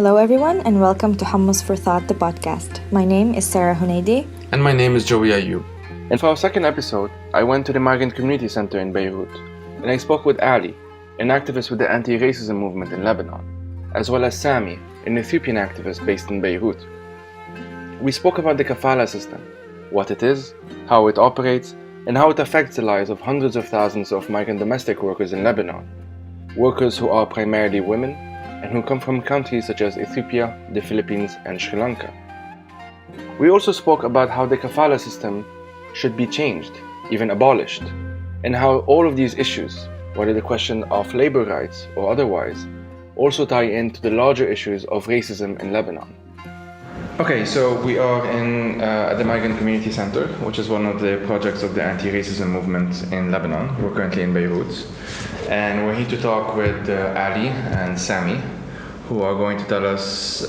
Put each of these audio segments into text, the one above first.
Hello everyone and welcome to Hummus for Thought, the podcast. My name is Sarah Hunaidi. And my name is Joey Ayoub. And for our second episode, I went to the Migrant Community Center in Beirut, and I spoke with Alli, an activist with the anti-racism movement in Lebanon, as well as Sami, an Ethiopian activist based in Beirut. We spoke about the Kafala system, what it is, how it operates, and how it affects the lives of hundreds of thousands of migrant domestic workers in Lebanon, workers who are primarily women and who come from countries such as Ethiopia, the Philippines, and Sri Lanka. We also spoke about how the Kafala system should be changed, even abolished, and how all of these issues, whether the question of labor rights or otherwise, also tie into the larger issues of racism in Lebanon. Okay, so we are at the Migrant Community Center, which is one of the projects of the anti-racism movement in Lebanon. We're currently in Beirut, and we're here to talk with Alli and Sami, who are going to tell us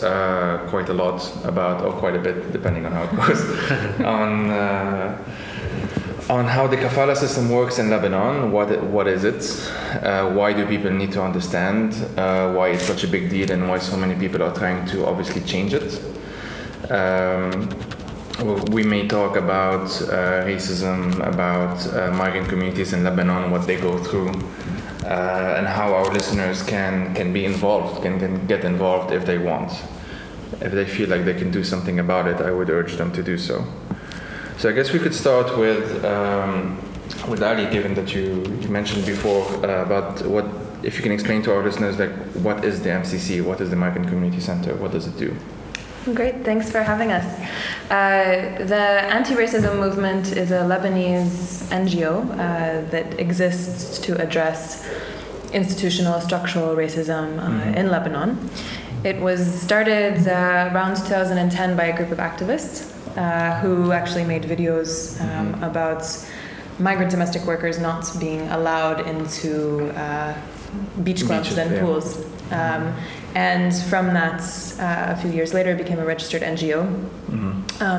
quite a lot about, or quite a bit, depending on how it goes, on how the Kafala system works in Lebanon. What is it? Why do people need to understand why it's such a big deal and why so many people are trying to obviously change it? We may talk about racism, about migrant communities in Lebanon, what they go through, and how our listeners can be involved, can get involved if they want. If they feel like they can do something about it, I would urge them to do so. So I guess we could start with Alli, given that you mentioned before about what, if you can explain to our listeners, like, what is the MCC, what is the Migrant Community Center, what does it do? Great, thanks for having us. The anti-racism movement is a Lebanese NGO that exists to address institutional structural racism in Lebanon. It was started around 2010 by a group of activists who actually made videos about migrant domestic workers not being allowed into beach clubs and pools. And from that, a few years later, it became a registered NGO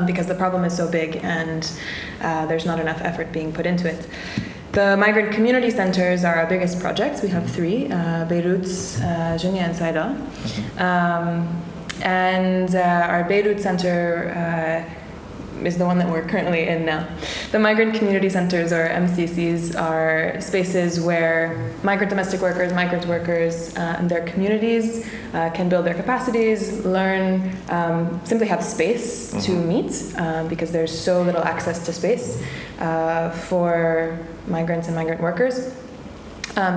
because the problem is so big and there's not enough effort being put into it. The Migrant Community Centers are our biggest projects. We have three, Beirut, Junia, and Saida. And our Beirut Center is the one that we're currently in now. The Migrant Community Centers, or MCCs, are spaces where migrant domestic workers, migrant workers, and their communities can build their capacities, learn, simply have space to meet, because there's so little access to space for migrants and migrant workers.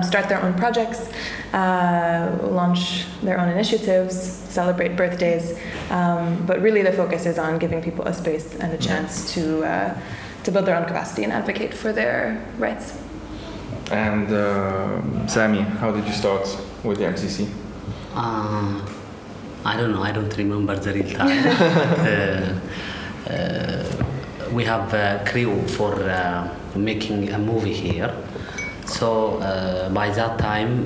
Start their own projects, launch their own initiatives, celebrate birthdays, but really the focus is on giving people a space and a chance to build their own capacity and advocate for their rights. And Sami, how did you start with the MCC? I don't know, I don't remember the real time. We have a crew for making a movie here. So by that time,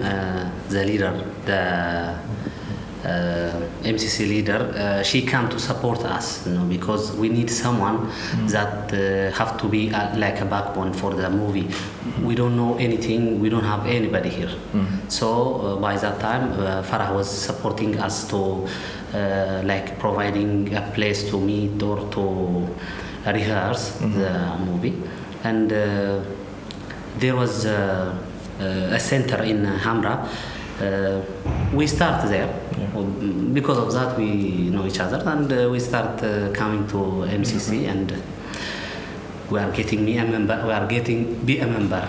the leader, the MCC leader, she came to support us, because we need someone that have to be like a backbone for the movie. We don't know anything, we don't have anybody here. So by that time, Farah was supporting us to like providing a place to meet or to rehearse the movie. And there was a center in Hamra. We start there. Because of that, we know each other, and we start coming to MCC, and we are getting be a member.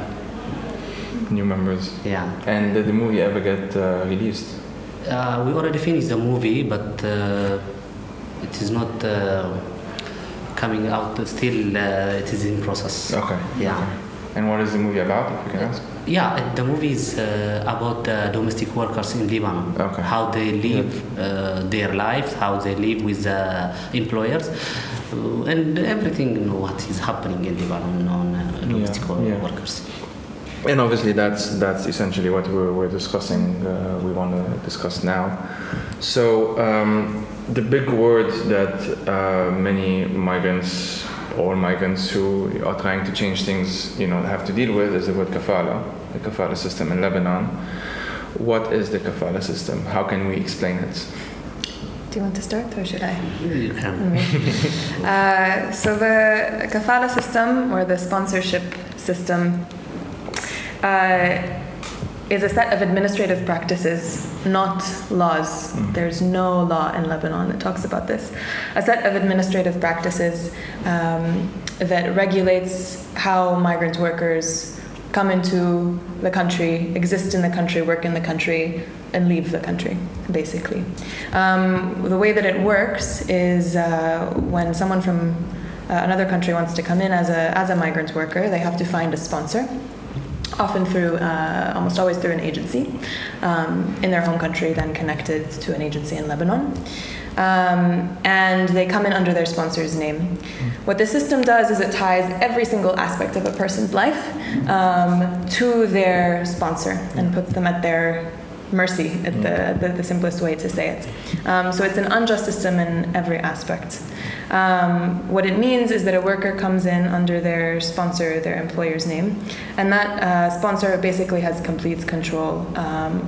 New members. Yeah. And did the movie ever get released? We already finished the movie, but it is not coming out still. It is in process. Okay. Yeah. Okay. And what is the movie about, if you can ask? Yeah, the movie is about domestic workers in Lebanon. Okay. How they live their lives, how they live with the employers, and everything, what is happening in Lebanon on domestic workers. And obviously that's essentially what we're discussing, we want to discuss now. So the big word that many migrants, all migrants who are trying to change things, have to deal with is the word Kafala, the Kafala system in Lebanon. What is the Kafala system? How can we explain it? Do you want to start or should I? You can. So the Kafala system, or the sponsorship system, is a set of administrative practices, not laws. There's no law in Lebanon that talks about this. A set of administrative practices that regulates how migrant workers come into the country, exist in the country, work in the country, and leave the country, basically. The way that it works is when someone from another country wants to come in as a migrant worker, they have to find a sponsor, often through, almost always through an agency in their home country, then connected to an agency in Lebanon. And they come in under their sponsor's name. What the system does is it ties every single aspect of a person's life to their sponsor and puts them at their mercy, at the simplest way to say it. So it's an unjust system in every aspect. What it means is that a worker comes in under their sponsor, their employer's name, and that sponsor basically has complete control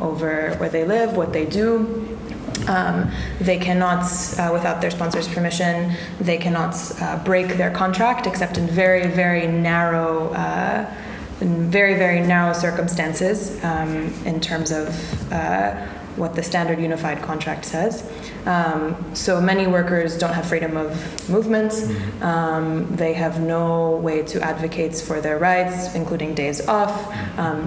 over where they live, what they do. They cannot, without their sponsor's permission, they cannot break their contract except in very, very narrow circumstances in terms of what the standard unified contract says. So many workers don't have freedom of movement. They have no way to advocate for their rights, including days off,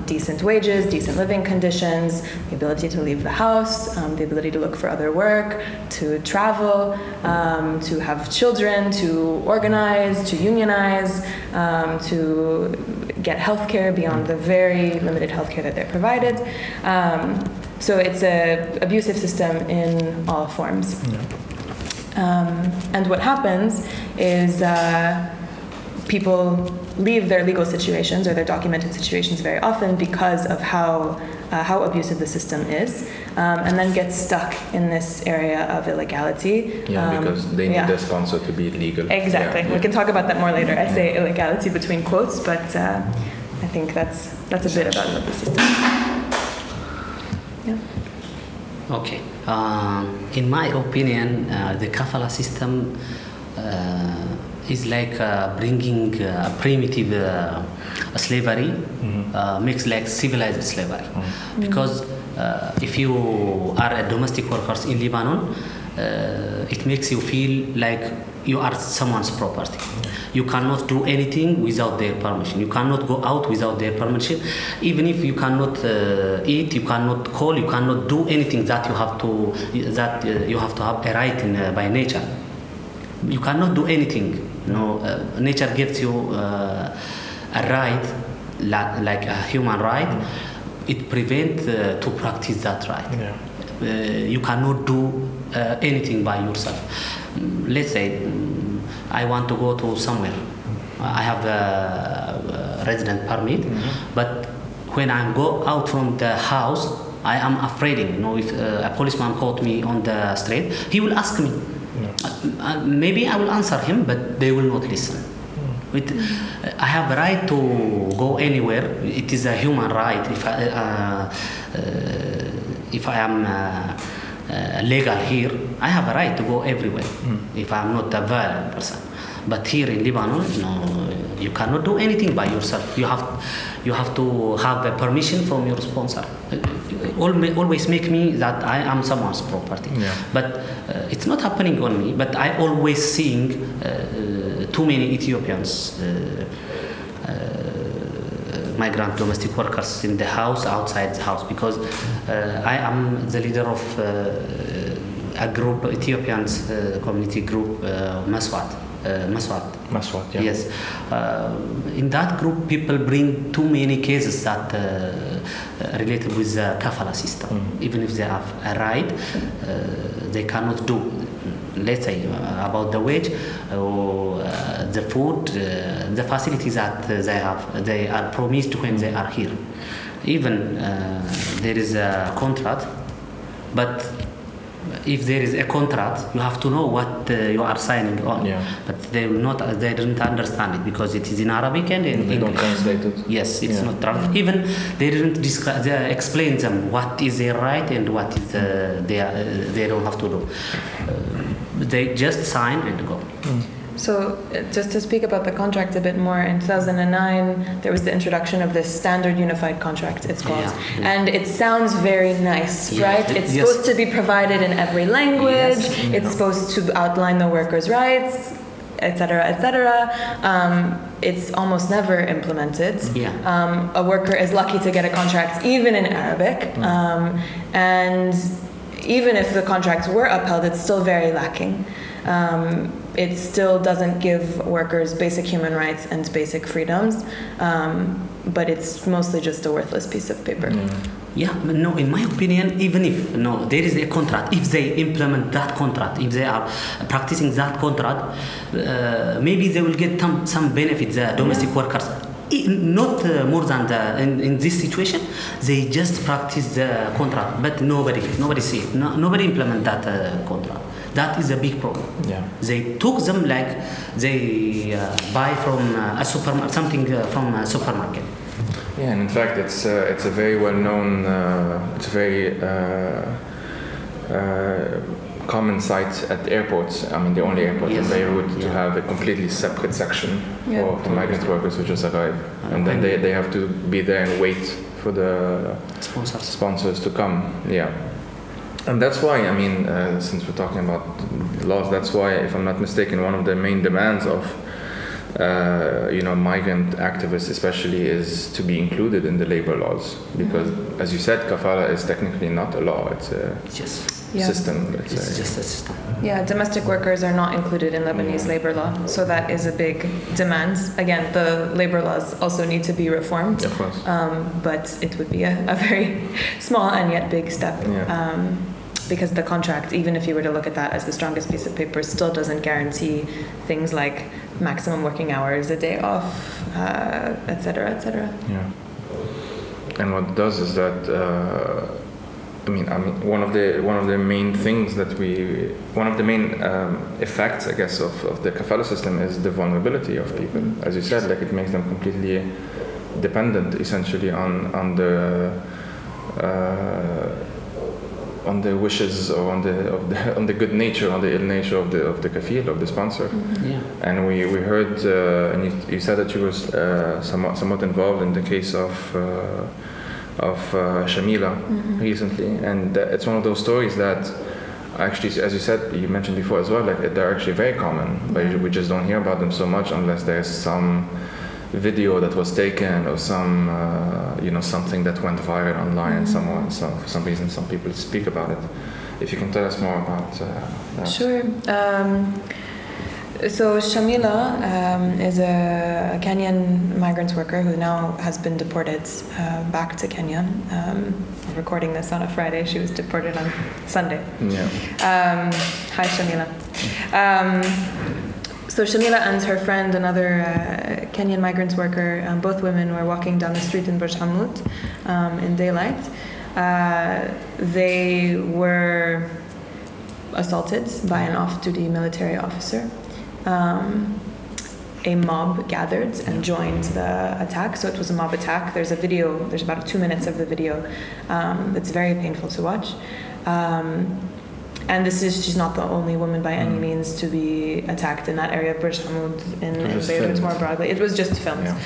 decent wages, decent living conditions, the ability to leave the house, the ability to look for other work, to travel, to have children, to organize, to unionize, to get healthcare beyond the very limited healthcare that they're provided. So it's an abusive system in all forms. And what happens is people leave their legal situations or their documented situations very often because of how abusive the system is, and then get stuck in this area of illegality. Because they need a sponsor to be legal. Exactly. We can talk about that more later. I say illegality between quotes, but I think that's a bit about the system. Yeah. Okay. In my opinion, the Kafala system is like bringing primitive slavery, mixed like civilized slavery. Because if you are a domestic worker in Lebanon, it makes you feel like you are someone's property. You cannot do anything without their permission. You cannot go out without their permission. Even if you cannot eat, you cannot call, you cannot do anything that you have to have a right in by nature. You cannot do anything. Nature gives you a right, like a human right. It prevents to practice that right. You cannot do anything by yourself. Let's say I want to go to somewhere. I have a resident permit, but when I go out from the house, I am afraid. If a policeman caught me on the street, he will ask me. Maybe I will answer him, but they will not listen. I have a right to go anywhere. It is a human right. If I am legal here, I have a right to go everywhere. If I am not a violent person. But here in Lebanon, you cannot do anything by yourself. You have to have a permission from your sponsor. Always make me that I am someone's property. But it's not happening on me. But I always seeing too many Ethiopians, migrant domestic workers in the house, outside the house, because I am the leader of a group, Ethiopians community group, Mesewat. Mesewat, yeah. Yes. In that group, people bring too many cases that related with the Kafala system. Even if they have a right, they cannot do. Let's say about the wage, or the food, the facilities that they are promised when they are here. Even there is a contract, but if there is a contract, you have to know what you are signing on. Yeah. But they will not. They didn't understand it because it is in Arabic and in They English. don't translate it. Yes, it's Yeah. not translated. Even they didn't explain them what is their right and what is they don't have to do. They just sign and go. So, just to speak about the contract a bit more, in 2009 there was the introduction of this standard unified contract, it's called. Yeah. And it sounds very nice, Yeah. right? It's Yes. supposed to be provided in every language, Yes. it's supposed to outline the workers' rights, etc., etc. It's almost never implemented. Yeah. A worker is lucky to get a contract even in Arabic. And even if the contracts were upheld, it's still very lacking. It still doesn't give workers basic human rights and basic freedoms, but it's mostly just a worthless piece of paper. Yeah, but no, in my opinion, even if there is a contract, if they implement that contract, if they are practicing that contract, maybe they will get some benefits, the domestic workers. Not more than in this situation, they just practice the contract, but nobody see it. Nobody implement that contract. That is a big problem. Yeah. They took them like they buy from a supermarket, something from a supermarket. Yeah, and in fact, it's a very well-known, it's a very common sight at airports. I mean, the only airport in Beirut to have a completely separate section for migrant workers who just arrive, and then they have to be there and wait for the sponsors to come. Yeah. And that's why, I mean, since we're talking about laws, that's why, if I'm not mistaken, one of the main demands of migrant activists especially is to be included in the labor laws, because as you said, Kafala is technically not a law, it's a system. It's just a system. Yeah, domestic workers are not included in Lebanese labor law, so that is a big demand. Again, the labor laws also need to be reformed, Of course. but it would be a very small and yet big step. Because the contract, even if you were to look at that as the strongest piece of paper, still doesn't guarantee things like maximum working hours, a day off, etc., etc. Yeah. And what it does is that, one of the main things that one of the main effects, I guess, of the kafala system is the vulnerability of people. As you said, like, it makes them completely dependent, essentially, on the wishes or on the good nature, on the ill nature of the kafil, of the sponsor. Yeah. And we heard, and you said that you were somewhat involved in the case of Shamila recently, and it's one of those stories that actually, as you said, you mentioned before as well, like, they're actually very common, but we just don't hear about them so much unless there's some video that was taken or some something that went viral online, and for some reason some people speak about it. If you can tell us more about that. Sure. So Shamila is a Kenyan migrant worker who now has been deported back to Kenya. We're recording this on a Friday. She was deported on Sunday. Yeah. Hi, Shamila. So Shamila and her friend, another Kenyan migrant worker, both women were walking down the street in Burj Hammoud in daylight. They were assaulted by an off-duty military officer. A mob gathered and joined the attack, so it was a mob attack. There's a video, there's about 2 minutes of the video that's very painful to watch. And she's not the only woman by any means to be attacked in that area of Burj Hammoud in Beirut more broadly. It was just filmed. Yeah.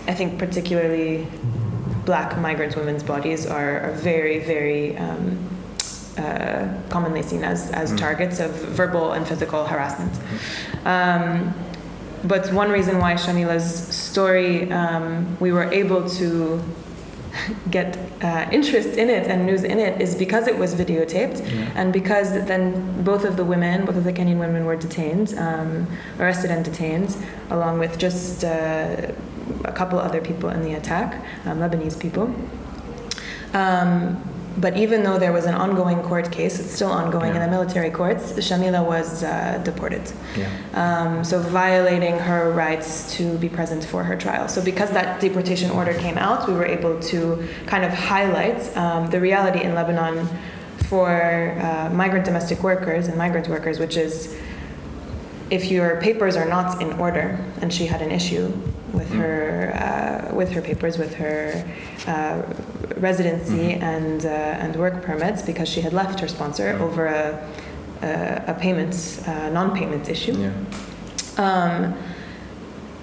I think particularly black migrant women's bodies are very, very commonly seen as targets of verbal and physical harassment. But one reason why Shamila's story, we were able to get interest in it and news in it, is because it was videotaped, and because then both of the Kenyan women were detained, arrested and detained, along with just a couple other people in the attack, Lebanese people. But even though there was an ongoing court case, it's still ongoing in the military courts, Shamila was deported. So violating her rights to be present for her trial. So because that deportation order came out, we were able to kind of highlight the reality in Lebanon for migrant domestic workers and migrant workers, which is if your papers are not in order, and she had an issue with her papers, with her residency and work permits, because she had left her sponsor over a non-payment issue.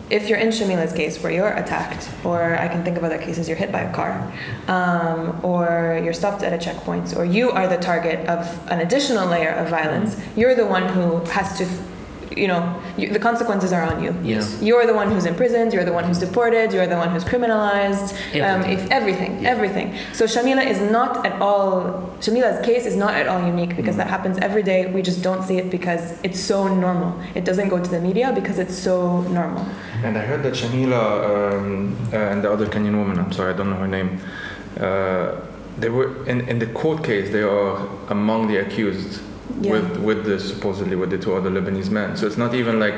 If you're in Shamila's case, where you're attacked, or I can think of other cases, you're hit by a car, or you're stopped at a checkpoint, or you are the target of an additional layer of violence, you're the one who has to, the consequences are on you. Yes. You're the one who's imprisoned, you're the one who's deported, you're the one who's criminalized, everything. So Shamila's case is not at all unique, because that happens every day. We just don't see it because it's so normal. It doesn't go to the media because it's so normal. And I heard that Shamila and the other Kenyan woman, I'm sorry, I don't know her name, they were in the court case, they are among the accused. Supposedly with the two other Lebanese men. So it's not even like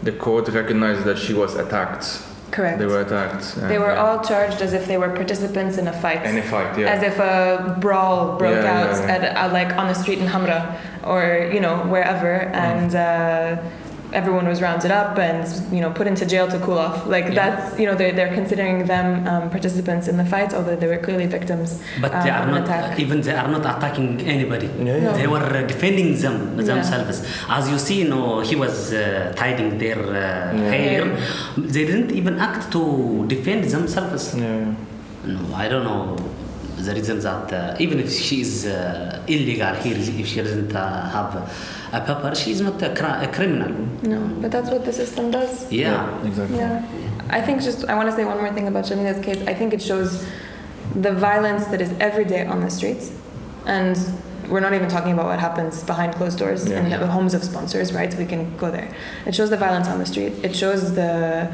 the court recognized that she was attacked. Correct. They were attacked. They were all charged as if they were participants in a fight. In a fight, yeah. As if a brawl broke out at like on a street in Hamra or wherever, and everyone was rounded up and put into jail to cool off. That's they're considering them participants in the fight, although they were clearly victims. But they are not they are not attacking anybody. No. They were defending themselves. As you see, he was tidying their hair. They didn't even act to defend themselves. No, I don't know the reason that even if she is illegal here, if she doesn't have a paper, she is not a criminal. No, but that's what the system does. Yeah, exactly. Yeah, I think I want to say one more thing about Shamila's case. I think it shows the violence that is every day on the streets, and we're not even talking about what happens behind closed doors in the homes of sponsors, right? We can go there. It shows the violence on the street. It shows the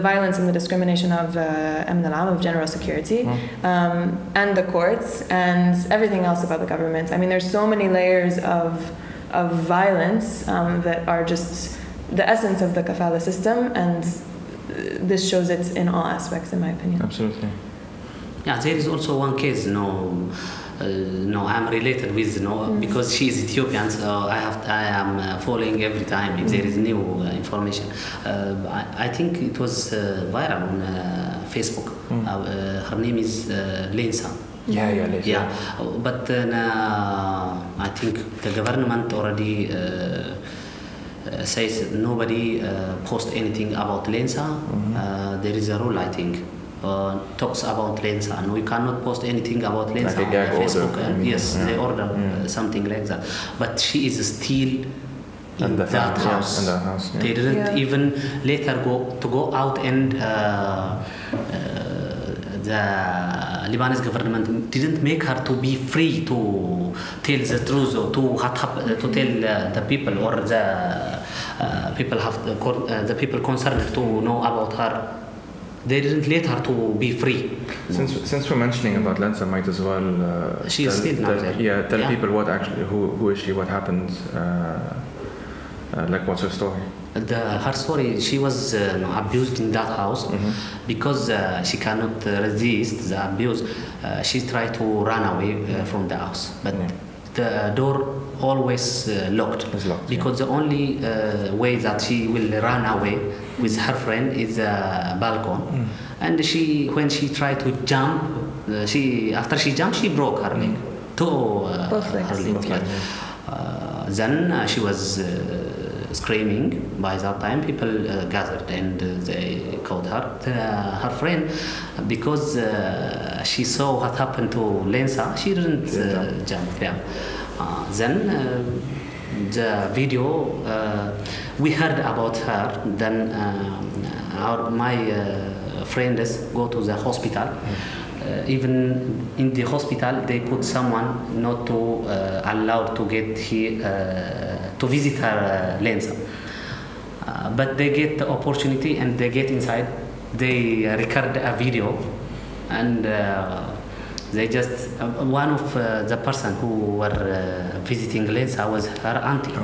violence and the discrimination of of general security, and the courts, and everything else about the government. I mean, there's so many layers of violence that are just the essence of the Kafala system, and this shows it in all aspects, in my opinion. Absolutely. Yeah, there is also one case. I'm related with because she is Ethiopian, so I am following every time if there is new information. I think it was viral on Facebook. Her name is Lensa. Yeah. But I think the government already says nobody post anything about Lensa. There is a rule, I think. Talks about Lensa, and we cannot post anything about Lensa like on Facebook. Order. They order something like that. But she is still in that house. In that house. They didn't even let her go out, and the Lebanese government didn't make her to be free to tell the truth, or to tell the people, or the people concerned to know about her. They didn't let her to be free. Since we're mentioning about Lensa, might as well she is still not there. Tell people what actually, who is she, what happened, what's her story? Her story, she was abused in that house because she cannot resist the abuse. She tried to run away from the house, but the door always locked, because the only way that she will run away with her friend is a balcony. And when she tried to jump, after she jumped, she broke her leg, both legs. Then she was screaming. By that time, people gathered and they called her. Her friend, because she saw what happened to Lensa, she didn't jump. Then the video, we heard about her. Then my friends go to the hospital. Even in the hospital, they put someone not to allowed to get here to visit her Lensa. But they get the opportunity and they get inside. They record a video, and they just one of the person who were visiting Lensa was her auntie.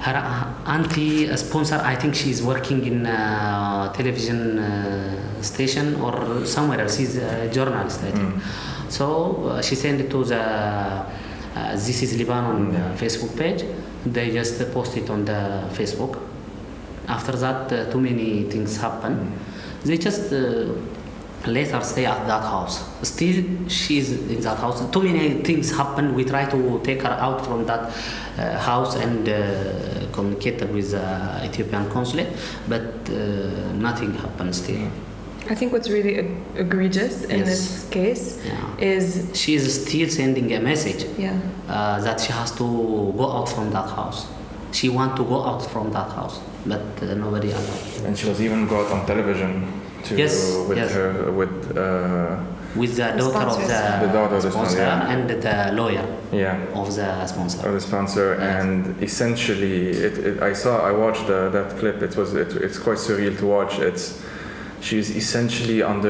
Her auntie sponsor, I think she's working in a television station or somewhere else. She's a journalist, I think. So she sent it to the This is Lebanon Facebook page. They just post it on the Facebook. After that, too many things happen. They just let her stay at that house. Still, she's in that house. Too many things happen. We try to take her out from that house and communicate with the Ethiopian consulate, but nothing happens still. I think what's really egregious in this case is she is still sending a message that she has to go out from that house. She wants to go out from that house, but nobody allowed. And she was even got on television with the daughter of the sponsor and the lawyer of the sponsor. Of the sponsor, and essentially, I watched that clip. It's quite surreal to watch. She's essentially in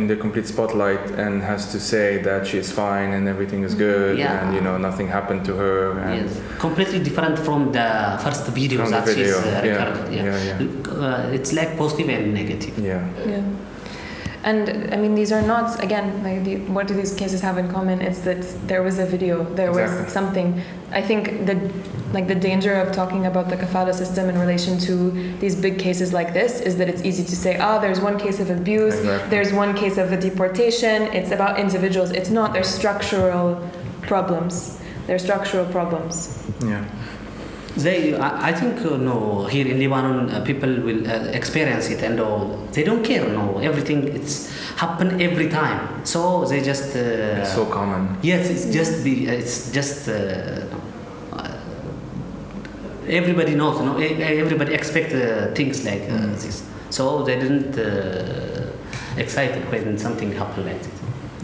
the complete spotlight and has to say that she's fine and everything is good and nothing happened to her. And completely different from the first video that she's recorded. It's like positive and negative. And I mean, these are not, again, what do these cases have in common? It's that there was a video, there was something. I think the danger of talking about the Kafala system in relation to these big cases like this is that it's easy to say, there's one case of abuse, there's one case of a deportation, it's about individuals. It's not, there's structural problems. I think here in Lebanon people will experience it and they don't care. Everything it's happen every time. So they just it's so common. Yes, everybody knows. Everybody expect things like this. So they didn't excited when something happened like this.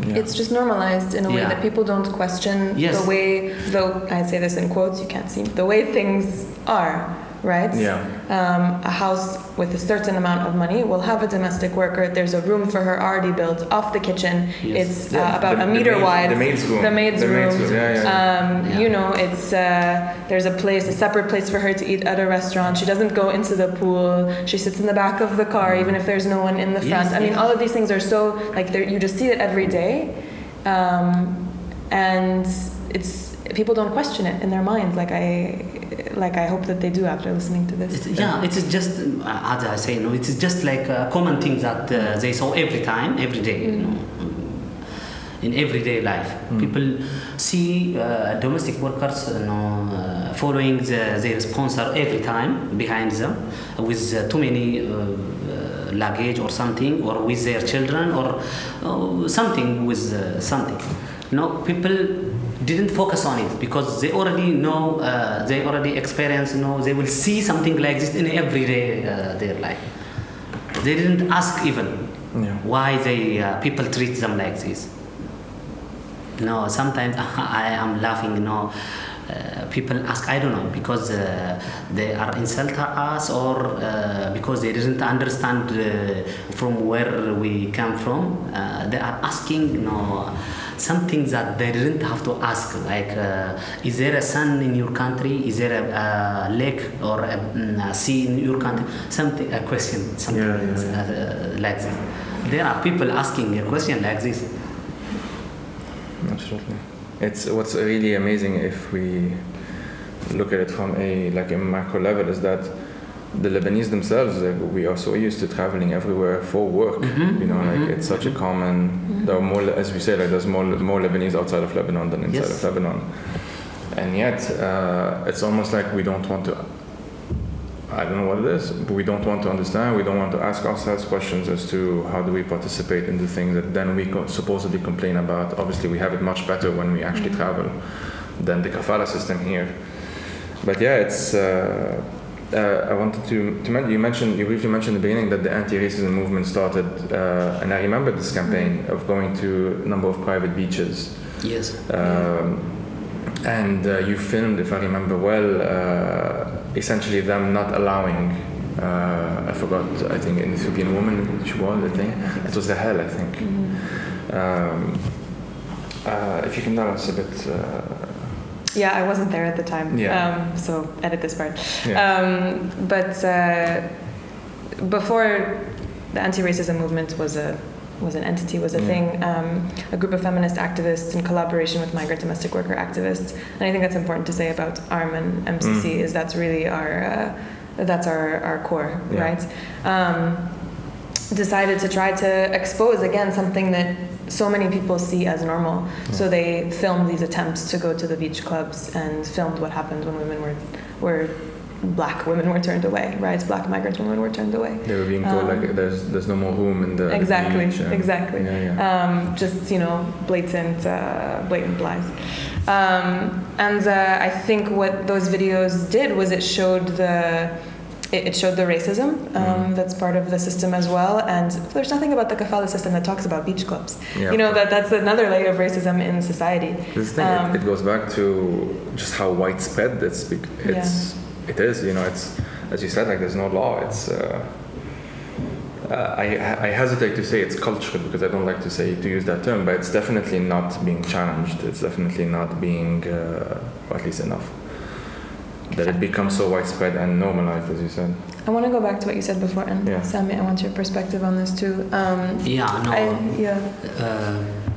It's just normalized in a way that people don't question the way, though I say this in quotes, you can't see, the way things are, right? A house with a certain amount of money will have a domestic worker. There's a room for her already built off the kitchen. It's about a meter wide. The maid's room. It's there's a separate place for her to eat at a restaurant. She doesn't go into the pool. She sits in the back of the car, even if there's no one in the front. I mean, all of these things are so you just see it every day, and people don't question it in their mind. I hope that they do after listening to this. It is just, as I say, it is just like a common thing that they saw every day, in everyday life. People see domestic workers, following their sponsor every time behind them with too many luggage or something, or with their children, or something with something. People didn't focus on it because they already know, they already experience, they will see something like this in everyday their life. They didn't ask even why people treat them like this. Sometimes I am laughing. People ask, I don't know, because they are insulting us, or because they didn't understand from where we come from. They are asking, something that they didn't have to ask, like, is there a sun in your country? Is there a lake or a sea in your country? A question, like that. There are people asking a question like this. Absolutely. It's what's really amazing if we look at it from a macro level is that the Lebanese themselves, we are so used to traveling everywhere for work. It's such a common. There are more, as we say, there's more Lebanese outside of Lebanon than inside of Lebanon, and yet it's almost like we don't want to. I don't know what it is, but we don't want to understand. We don't want to ask ourselves questions as to how do we participate in the things that then we supposedly complain about. Obviously, we have it much better when we actually travel than the Kafala system here. But it's. I wanted to mention. You briefly mentioned in the beginning that the anti-racism movement started, and I remember this campaign of going to a number of private beaches. Yes. And you filmed, if I remember well, essentially them not allowing. I forgot. I think an Ethiopian woman. She was. I think it was the hell. I think. Mm-hmm. If you can tell us a bit. Yeah, I wasn't there at the time. Yeah. So edit this part. Yeah. But before the anti-racism movement was an entity, was a thing, a group of feminist activists in collaboration with migrant domestic worker activists, and I think that's important to say about ARM and MCC, is that's really our core, right? Decided to try to expose again something that so many people see as normal. So they filmed these attempts to go to the beach clubs and filmed what happened when women were black women were turned away, right? Black migrant women were turned away. They were being told like there's no more room in the exactly, beach. Exactly. Just blatant lies. And I think what those videos did was it showed the racism that's part of the system as well. And there's nothing about the Kafala system that talks about beach clubs. That's another layer of racism in society. This thing, it goes back to just how widespread it is. It's, as you said, like there's no law. It's I hesitate to say it's cultural because I don't like to use that term, but it's definitely not being challenged. It's definitely not being, or at least enough, that it becomes so widespread and normalized, as you said. I want to go back to what you said before, and Sami, I want your perspective on this too.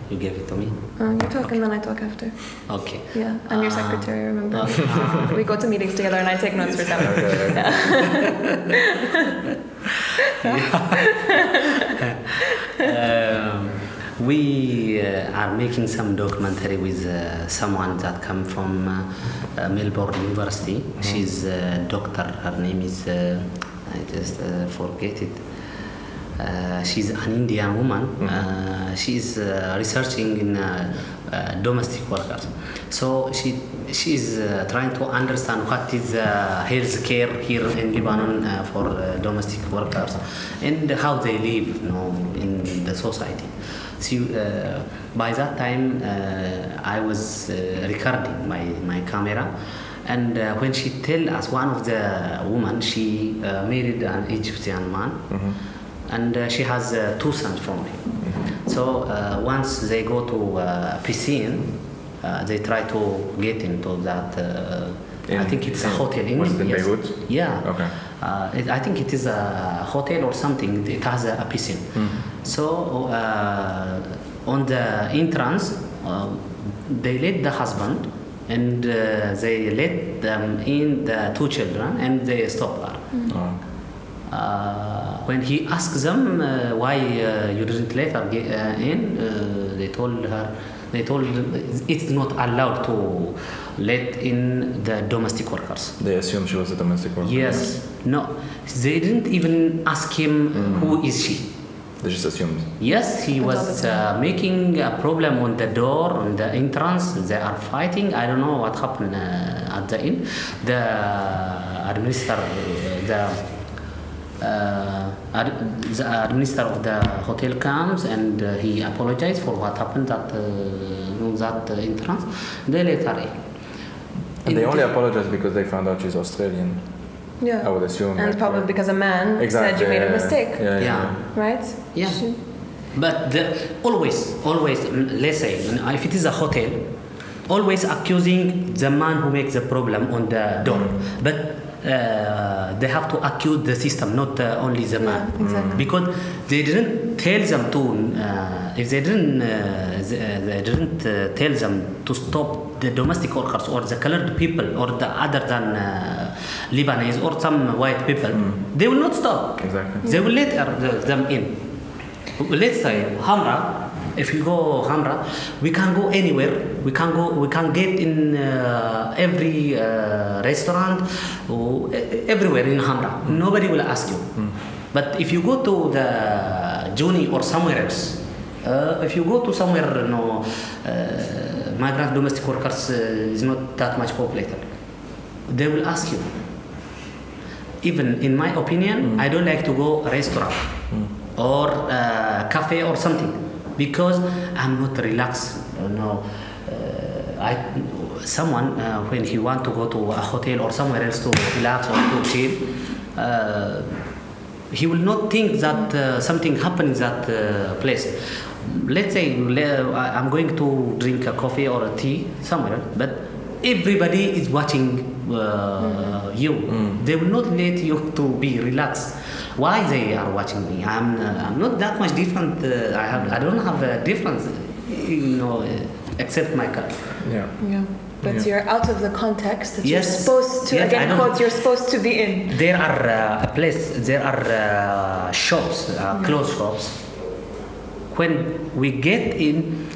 You gave it to me? You talk and then I talk after. Okay. Yeah, I'm your secretary, remember? We go to meetings together and I take notes for Sami. We are making some documentary with someone that come from Melbourne University. She's a doctor. Her name is, I just forget it. She's an Indian woman. She's researching in domestic workers. So she's trying to understand what is health care here in Lebanon for domestic workers and how they live, in the society. So by that time, I was recording my camera. And when she tell us, one of the women, she married an Egyptian man. And she has 2 sons from him. So once they go to piscine, they try to get into that. I think it's a hotel in Beirut. Yeah. Okay. I think it is a hotel or something. It has a piscine. So on the entrance, they let the husband and they let them in the 2 children and they stop her. When he asks them why you didn't let her get in, they told it's not allowed to let in the domestic workers. They assumed she was a domestic worker. Yes. No, they didn't even ask him who is she. They just assumed. Yes, he was making a problem on the door, on the entrance. They are fighting. I don't know what happened at the end. The administrator of the hotel comes and he apologized for what happened at that entrance. They let her in. And they only apologized because they found out she's Australian. Yeah. I would assume. And probably because a man said you made a mistake. Yeah. Right? Yeah. But always, let's say, if it is a hotel, always accusing the man who makes the problem on the door. But they have to accuse the system, not only the man. Exactly. Because they didn't tell them to, if they didn't tell them to stop the domestic workers or the colored people or the other than Lebanese or some white people, they will not stop. Exactly. They will let them in. Let's say Hamra. If you go Hamra, we can go anywhere. We can get in every restaurant, or everywhere in Hamra. Nobody will ask you. But if you go to the Juni or somewhere else, if you go to somewhere, migrant domestic workers is not that much populated, they will ask you. Even in my opinion, I don't like to go restaurant or cafe or something. Because I'm not relaxed, someone when he want to go to a hotel or somewhere else to relax or to chill, he will not think that something happens at that place. Let's say I'm going to drink a coffee or a tea somewhere, but everybody is watching you. They will not let you to be relaxed. Why they are watching me? I'm not that much different. I don't have a difference, except my car. Yeah. But you're out of the context that you're Yes. supposed to, Yes, again, quotes, you're supposed to be in. There are shops, clothes shops. When we get in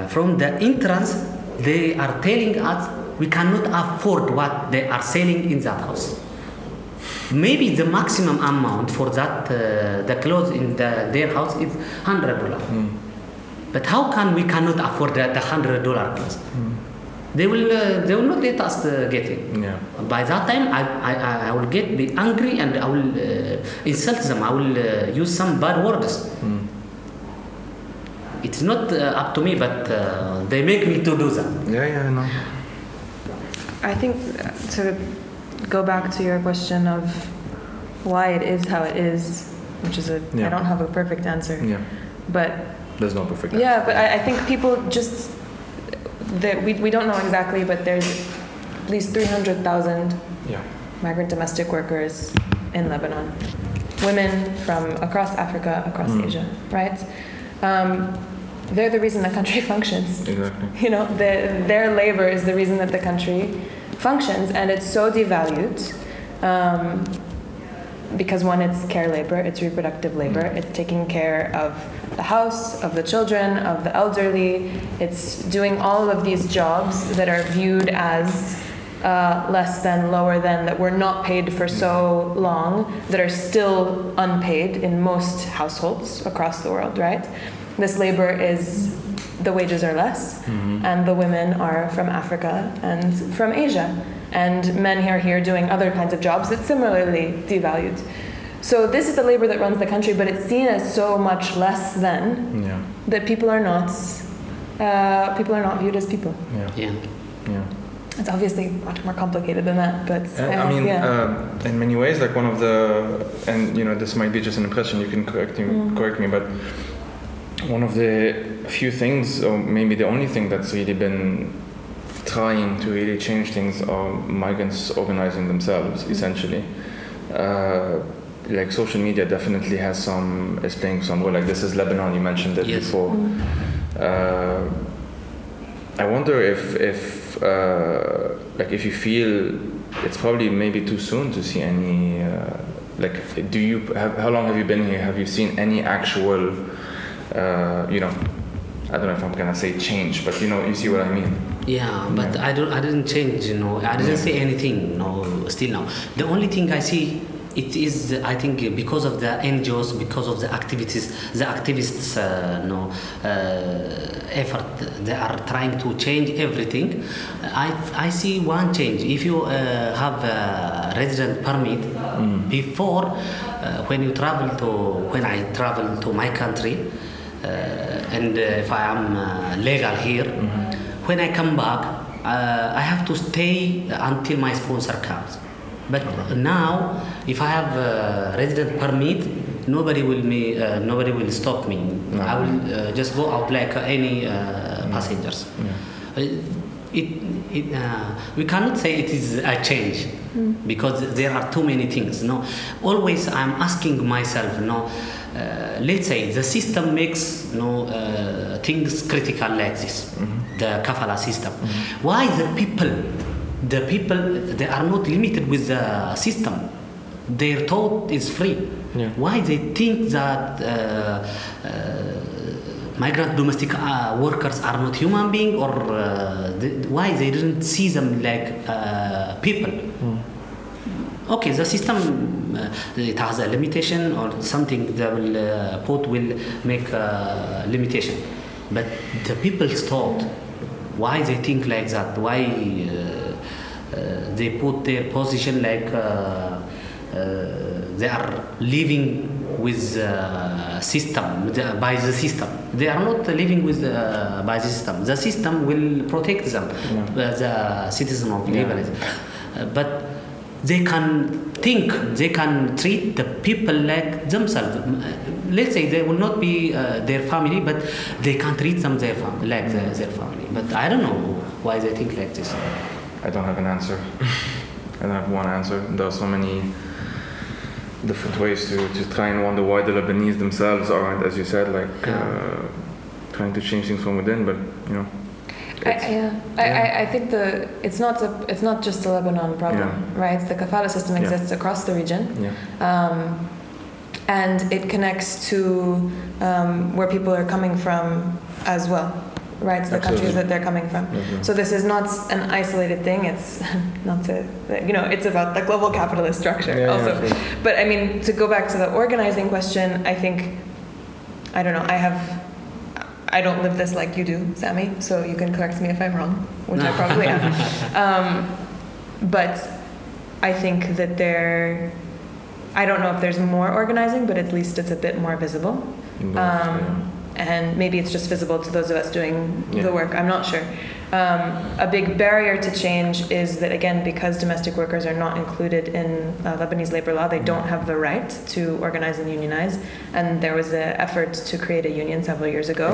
from the entrance, they are telling us we cannot afford what they are selling in that house. Maybe the maximum amount for that the clothes in their house is $100. But how can we cannot afford the $100 clothes? They will not let us get it. Yeah. By that time, I will be angry and I will insult them. I will use some bad words. It's not up to me, but they make me to do that. Yeah, I know. I think to go back to your question of why it is how it is, which is I don't have a perfect answer. Yeah. But There's no perfect yeah, answer. but I think people just we don't know exactly, but there's at least 300,000 migrant domestic workers in Lebanon, women from across Africa, across Asia, right? They're the reason the country functions. Exactly. Their labor is the reason that the country functions, and it's so devalued because one, it's care labor, it's reproductive labor, it's taking care of the house, of the children, of the elderly. It's doing all of these jobs that are viewed as less than, lower than, that were not paid for so long, that are still unpaid in most households across the world, right? This labor is, the wages are less, and the women are from Africa and from Asia. And men are here doing other kinds of jobs that's similarly devalued. So this is the labor that runs the country, but it's seen as so much less than that people are not viewed as people. Yeah. It's obviously much more complicated than that, but in many ways, like one of the, and this might be just an impression, you can correct me, but one of the few things, or maybe the only thing that's really been trying to really change things are migrants organizing themselves, essentially. Like social media definitely is playing some role. Like This Is Lebanon, you mentioned it before. I wonder if you feel it's probably maybe too soon to see any, how long have you been here? Have you seen any actual, I don't know if I'm gonna say change, but you see what I mean? Yeah, but I didn't change, I didn't say anything, still now. The only thing I see, it is, I think, because of the NGOs, because of the activists' effort, they are trying to change everything. I see one change. If you have a resident permit, before, when I travel to my country, and if I am legal here, when I come back, I have to stay until my sponsor comes. But now, if I have a resident permit, nobody will stop me. No. I will just go out like any passengers. We cannot say it is a change because there are too many things. Always I'm asking myself, let's say the system makes things critical like this, the Kafala system. Why the people they are not limited with the system? Their thought is free. Why they think that migrant domestic workers are not human beings, or why they didn't see them like people? Okay, the system it has a limitation or something that will make a limitation, but the people's thought, why they think like that? Why they put their position like they are living with system, by the system. They are not living with by the system. The system will protect them, the citizen of Lebanon, but they can think they can treat the people like themselves. Let's say they will not be their family, but they can treat them their family. But I don't know why they think like this. I don't have an answer. I don't have one answer. There are so many different ways to try and wonder why the Lebanese themselves aren't, as you said, like trying to change things from within. But you know, I think it's not just a Lebanon problem, right? The Kafala system exists across the region, and it connects to where people are coming from as well. Right, the countries that they're coming from. So this is not an isolated thing. It's not it's about the global capitalist structure also. But I mean, to go back to the organizing question, I think, I don't know, I don't live this like you do, Sami, so you can correct me if I'm wrong, which I probably am. But I think that I don't know if there's more organizing, but at least it's a bit more visible. And maybe it's just visible to those of us doing the work, I'm not sure. A big barrier to change is that, again, because domestic workers are not included in Lebanese labor law, they don't have the right to organize and unionize. And there was an effort to create a union several years ago.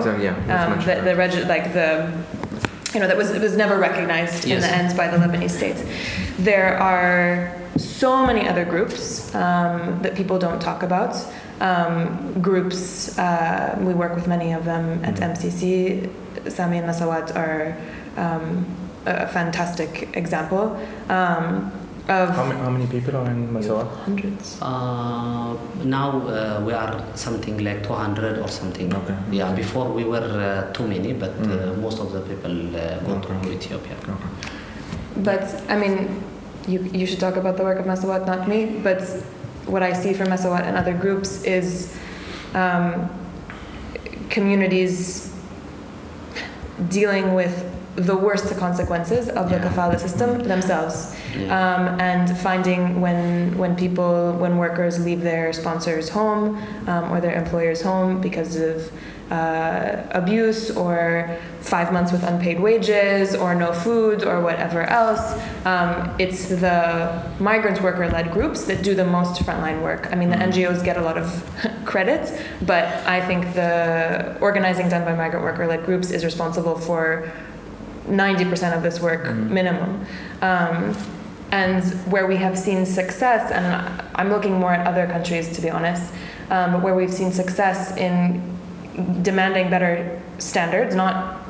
It was never recognized in the end by the Lebanese state. There are so many other groups that people don't talk about. Groups, we work with many of them at MCC. Sami and Mesewat are a fantastic example of... How many people are in Mesewat? Hundreds. Now we are something like 200 or something. Okay. Yeah, before we were too many, but most of the people go to Ethiopia. Okay. But, I mean, you should talk about the work of Mesewat, not me, but what I see from Mesewat and other groups is communities dealing with the worst consequences of the Kafala system themselves, and finding when workers leave their sponsor's home or their employer's home because of abuse or 5 months with unpaid wages or no food or whatever else. It's the migrant worker-led groups that do the most frontline work. I mean, the NGOs get a lot of credit, but I think the organizing done by migrant worker-led groups is responsible for 90% of this work minimum. And where we have seen success, and I'm looking more at other countries to be honest, but where we've seen success in demanding better standards, not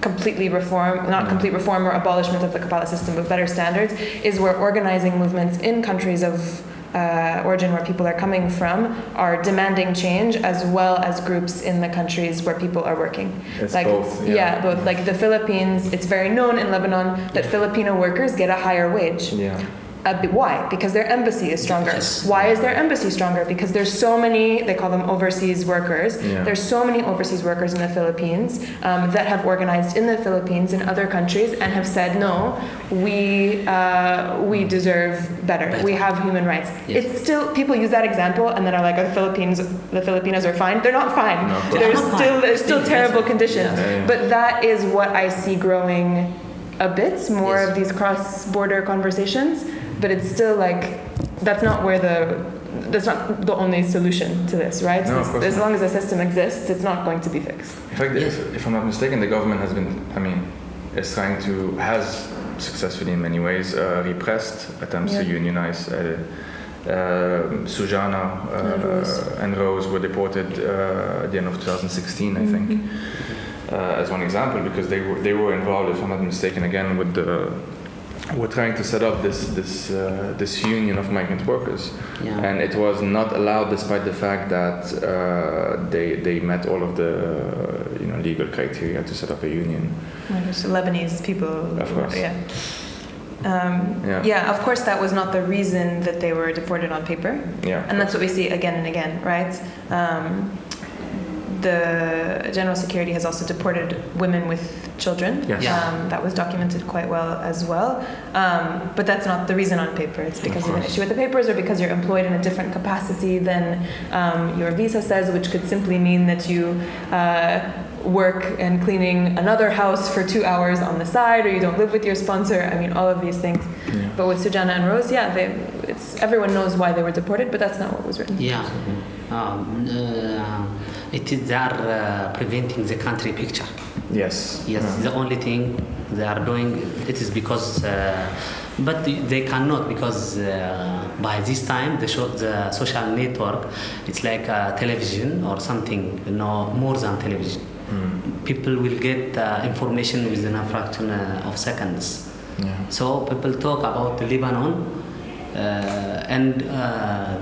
complete reform or abolishment of the Kafala system, but better standards, is where organizing movements in countries of origin where people are coming from are demanding change, as well as groups in the countries where people are working. It's like both. Both. Like the Philippines, it's very known in Lebanon that Filipino workers get a higher wage. Why? Because their embassy is stronger. Yes. Why is their embassy stronger? Because there's so many, they call them overseas workers. There's so many overseas workers in the Philippines that have organized in the Philippines and other countries and have said, no, we deserve better. We have human rights. Yes. It's still, people use that example and then are like, the Filipinos are fine. They're not fine. No, there's still terrible conditions. But that is what I see growing a bit more of these cross-border conversations. But it's still like, that's not the only solution to this, right? No, as long as the system exists, it's not going to be fixed. In fact, if I'm not mistaken, the government has successfully in many ways repressed attempts to unionize. Sujana and Rose were deported at the end of 2016, I think, as one example, because they were involved, if I'm not mistaken, again with we're trying to set up this union of migrant workers, and it was not allowed despite the fact that they met all of the legal criteria to set up a union. There's Lebanese people, of course. Of course, that was not the reason that they were deported on paper. And that's what we see again and again, right? The General Security has also deported women with children. That was documented quite well as well. But that's not the reason on paper. It's because of an issue with the papers or because you're employed in a different capacity than your visa says, which could simply mean that you work and cleaning another house for 2 hours on the side, or you don't live with your sponsor. I mean, all of these things. But with Sujana and Rose, everyone knows why they were deported, but that's not what was written. Yeah. They are preventing the country picture. Yes. Yes, the only thing they are doing it is because, but they cannot, because by this time the social network, it's like a television or something, more than television. People will get information within a fraction of seconds. Yeah. So people talk about Lebanon, and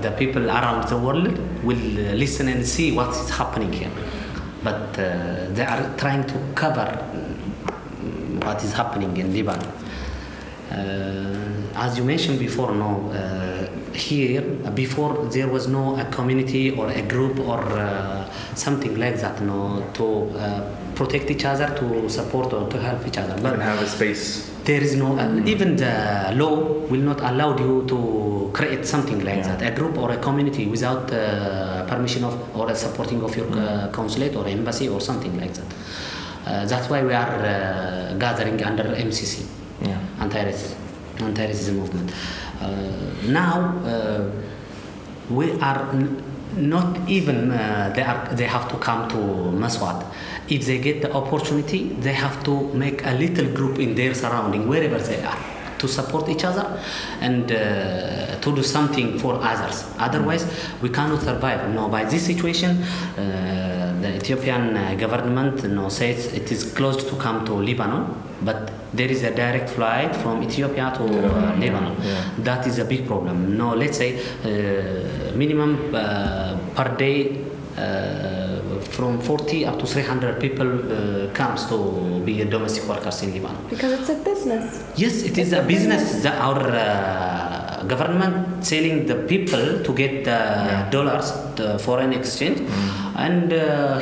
the people around the world will listen and see what is happening here. But they are trying to cover what is happening in Lebanon. As you mentioned before, here before there was no a community or a group or something like that, to protect each other, to support or to help each other. But have a space. There is no, even the law will not allow you to create something like that, a group or a community without permission of or a supporting of your consulate or embassy or something like that. That's why we are gathering under MCC, anti-racism movement. Now we are not even they have to come to Mesewat. If they get the opportunity, they have to make a little group in their surrounding, wherever they are, to support each other and to do something for others. Otherwise, we cannot survive. By this situation, the Ethiopian government says it is closed to come to Lebanon, but there is a direct flight from Ethiopia to Lebanon. That is a big problem. Let's say minimum per day from 40 up to 300 people comes to be domestic workers in Lebanon. Because it's a business. Yes, it is a business. Our government selling the people to get dollars, the foreign exchange, and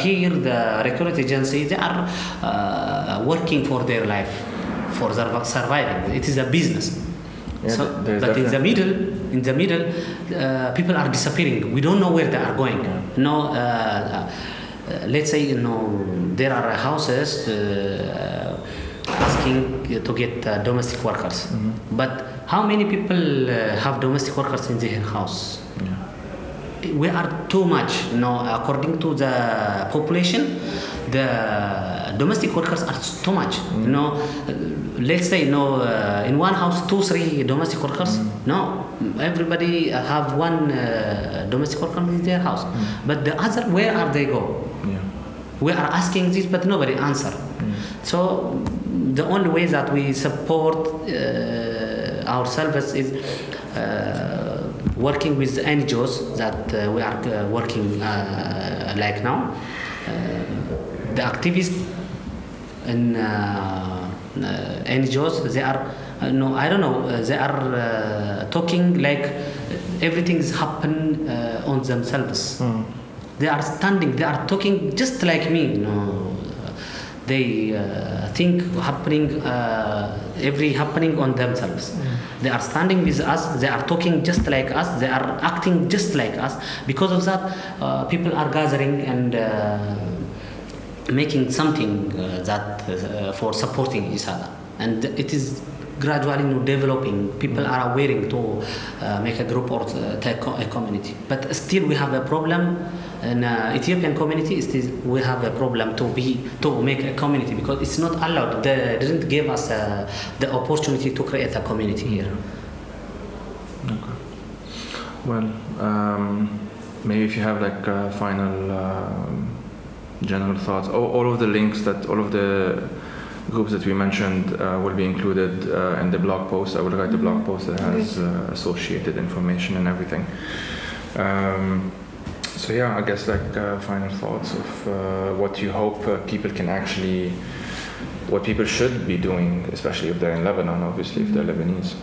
here the recruit agency, they are working for their life, for their surviving. It is a business. But in the middle, people are disappearing. We don't know where they are going. Let's say there are houses asking to get domestic workers. But how many people have domestic workers in their house? We are too much. According to the population, the domestic workers are too much. Let's say in one house 2-3 domestic workers. No, everybody have one domestic worker in their house. But the other, where are they go? We are asking this, but nobody answer. So the only way that we support ourselves is working with NGOs that we are working like now. The activists in NGOs, they are I don't know, they are talking like everything is happen on themselves. They are standing, they are talking just like me. They think happening every happening on themselves. They are standing with us, they are talking just like us, they are acting just like us. Because of that, people are gathering and making something that for supporting each other, and it is gradually developing. People are willing to make a group or take a community, but still we have a problem in Ethiopian community. We have a problem to make a community because it's not allowed. They didn't give us the opportunity to create a community here. Okay. Well, maybe if you have like final general thoughts. All of the links all of the groups that we mentioned will be included in the blog post. I will write the blog post that has associated information and everything. So yeah, I guess like final thoughts of what you hope people can actually, what people should be doing, especially if they're in Lebanon, obviously, if they're Lebanese.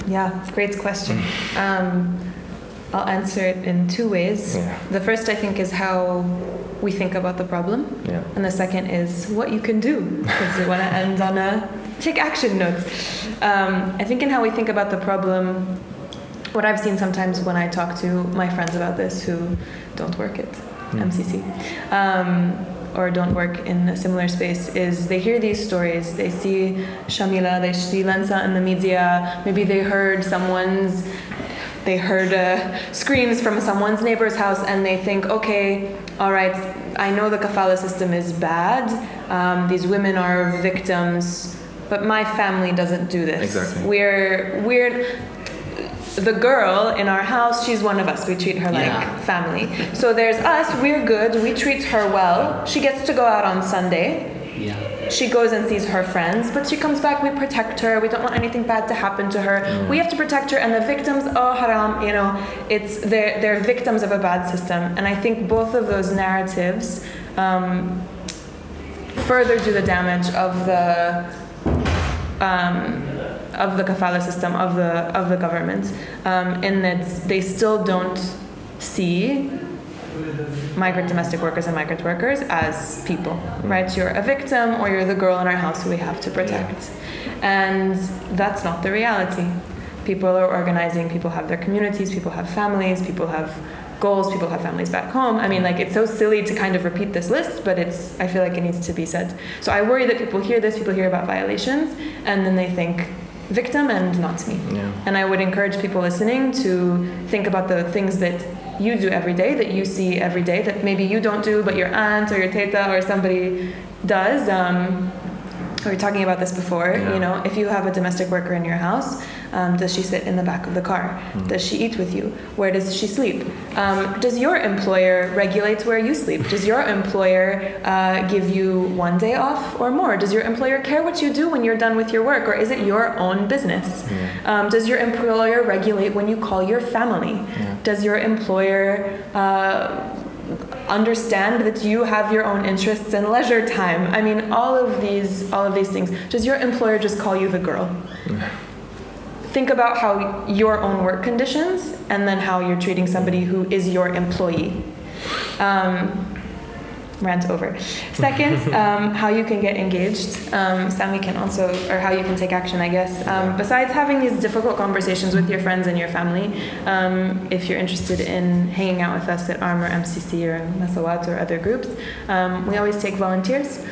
Yeah, it's a great question. I'll answer it in two ways. The first, I think, is how we think about the problem. And the second is what you can do, because we want to end on a take action note. I think in how we think about the problem, what I've seen sometimes when I talk to my friends about this who don't work at MCC, or don't work in a similar space is they hear these stories. They see Shamila, they see Lensa in the media. Maybe they heard screams from someone's neighbor's house, and they think, okay, all right, I know the kafala system is bad. These women are victims, but my family doesn't do this. Exactly. We're the girl in our house, she's one of us. We treat her like family. So there's us, we're good, we treat her well. She gets to go out on Sunday. Yeah. She goes and sees her friends, but she comes back, we protect her, we don't want anything bad to happen to her. We have to protect her, and the victims, oh haram, it's they're victims of a bad system. And I think both of those narratives further do the damage of the kafala system, of the government, in that they still don't see migrant domestic workers and migrant workers as people, right? You're a victim, or you're the girl in our house who we have to protect. And that's not the reality. People are organizing, people have their communities, people have families, people have goals, people have families back home. I mean, like, it's so silly to kind of repeat this list, but I feel like it needs to be said. So I worry that people hear this, people hear about violations, and then they think, victim and not me. And I would encourage people listening to think about the things that you do every day, that you see every day, that maybe you don't do, but your aunt or your teta or somebody does. We were talking about this before. If you have a domestic worker in your house, does she sit in the back of the car? Does she eat with you? Where does she sleep? Does your employer regulate where you sleep? Does your employer give you one day off or more? Does your employer care what you do when you're done with your work, or is it your own business? Does your employer regulate when you call your family? Does your employer understand that you have your own interests and leisure time? I mean, all of these things. Does your employer just call you the girl? Think about how your own work conditions, and then how you're treating somebody who is your employee. Rant over. Second, how you can get engaged. Sami can also, or how you can take action, I guess. Besides having these difficult conversations with your friends and your family, if you're interested in hanging out with us at ARM or MCC or Mesewat or other groups, we always take volunteers.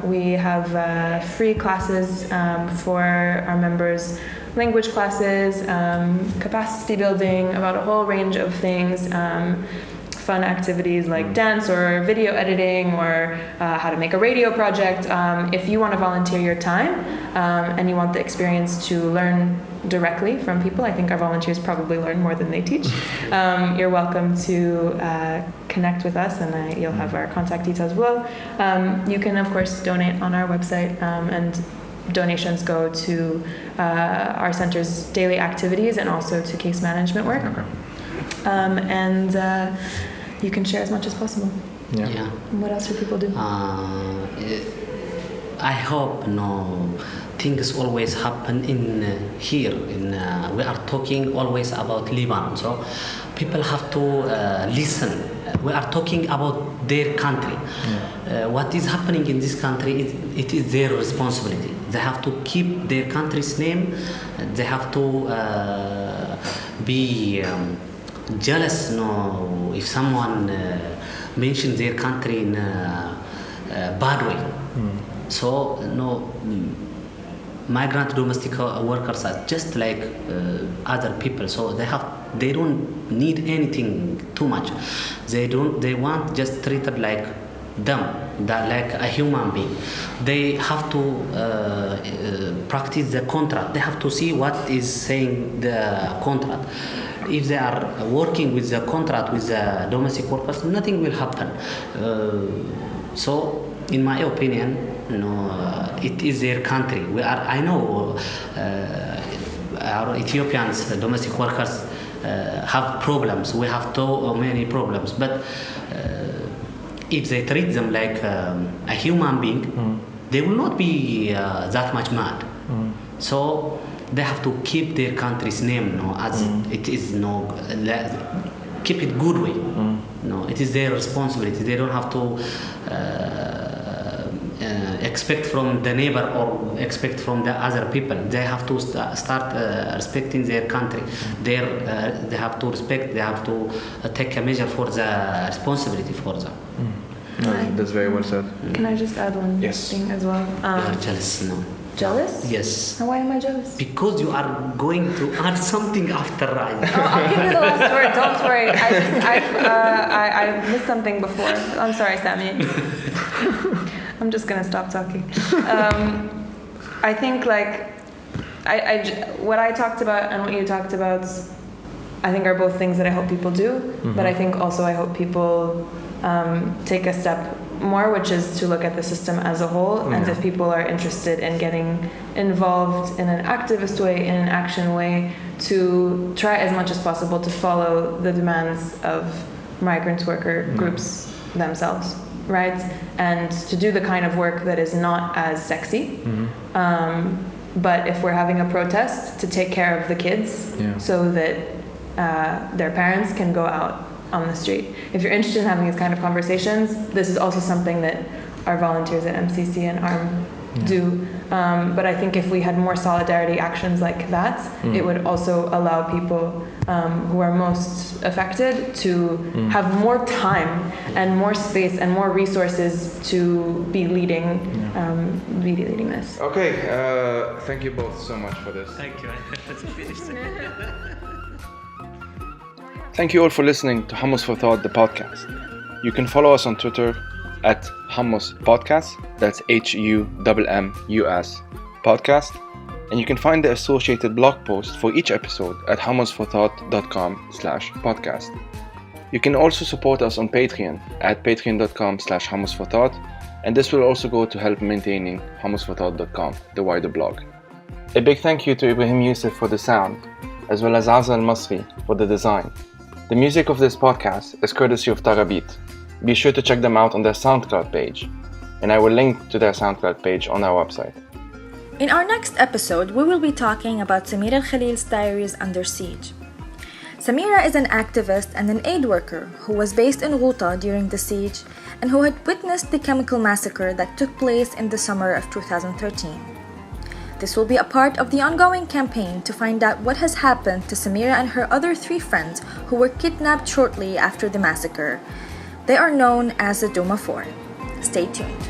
We have free classes for our members, language classes, capacity building, about a whole range of things. Fun activities like dance or video editing, or how to make a radio project. If you want to volunteer your time and you want the experience to learn directly from people, I think our volunteers probably learn more than they teach. You're welcome to connect with us, and you'll have our contact details below. You can, of course, donate on our website, and donations go to our center's daily activities and also to case management work. And you can share as much as possible. And what else should people do? I hope things always happen in here. We are talking always about Lebanon, so people have to listen. We are talking about their country. What is happening in this country, it is their responsibility. They have to keep their country's name. They have to be jealous if someone mentions their country in a bad way. So migrant domestic workers are just like other people, so they don't need anything too much. They want just treated like them, like a human being. They have to practice the contract. They have to see what is saying the contract. If they are working with the contract with the domestic workers, nothing will happen. So in my opinion, it is their country. I know our Ethiopians, domestic workers, have problems. We have too many problems, but if they treat them like a human being, they will not be that much mad. So they have to keep their country's name, as it is, keep it good way. It is their responsibility. They don't have to expect from the neighbor or expect from the other people. They have to start respecting their country. They have to respect. They have to take a measure for the responsibility for them. No, that's very well said. Can I just add one thing as well? You're jealous, no? Jealous? Yes. Why am I jealous? Because you are going to add something after I'll give you the last word. Don't worry. I missed something before. I'm sorry, Sami. I'm just gonna stop talking. I think what I talked about and what you talked about, I think are both things that I hope people do. Mm-hmm. But I think also I hope people take a step more, which is to look at the system as a whole. Mm-hmm. And if people are interested in getting involved in an activist way, in an action way, to try as much as possible to follow the demands of migrant worker groups themselves, right? And to do the kind of work that is not as sexy. Mm-hmm. But if we're having a protest, to take care of the kids so that their parents can go out on the street. If you're interested in having these kind of conversations, this is also something that our volunteers at MCC and ARM do. But I think if we had more solidarity actions like that, it would also allow people who are most affected to have more time and more space and more resources to be leading this. Okay, thank you both so much for this. Thank you. Thank you all for listening to Hummus for Thought, the podcast. You can follow us on Twitter at Hummus Podcast, that's HUMMUS Podcast, and you can find the associated blog post for each episode at hummusforthought.com/podcast. You can also support us on Patreon at patreon.com/hummusforthought, and this will also go to help maintaining hummusforthought.com, the wider blog. A big thank you to Ibrahim Youssef for the sound, as well as Azza Al-Masri for the design. The music of this podcast is courtesy of Tarabit. Be sure to check them out on their SoundCloud page, and I will link to their SoundCloud page on our website. In our next episode, we will be talking about Samira Al-Khalil's diaries under siege. Samira is an activist and an aid worker who was based in Ghouta during the siege and who had witnessed the chemical massacre that took place in the summer of 2013. This will be a part of the ongoing campaign to find out what has happened to Samira and her other 3 friends who were kidnapped shortly after the massacre. They are known as the Duma 4. Stay tuned.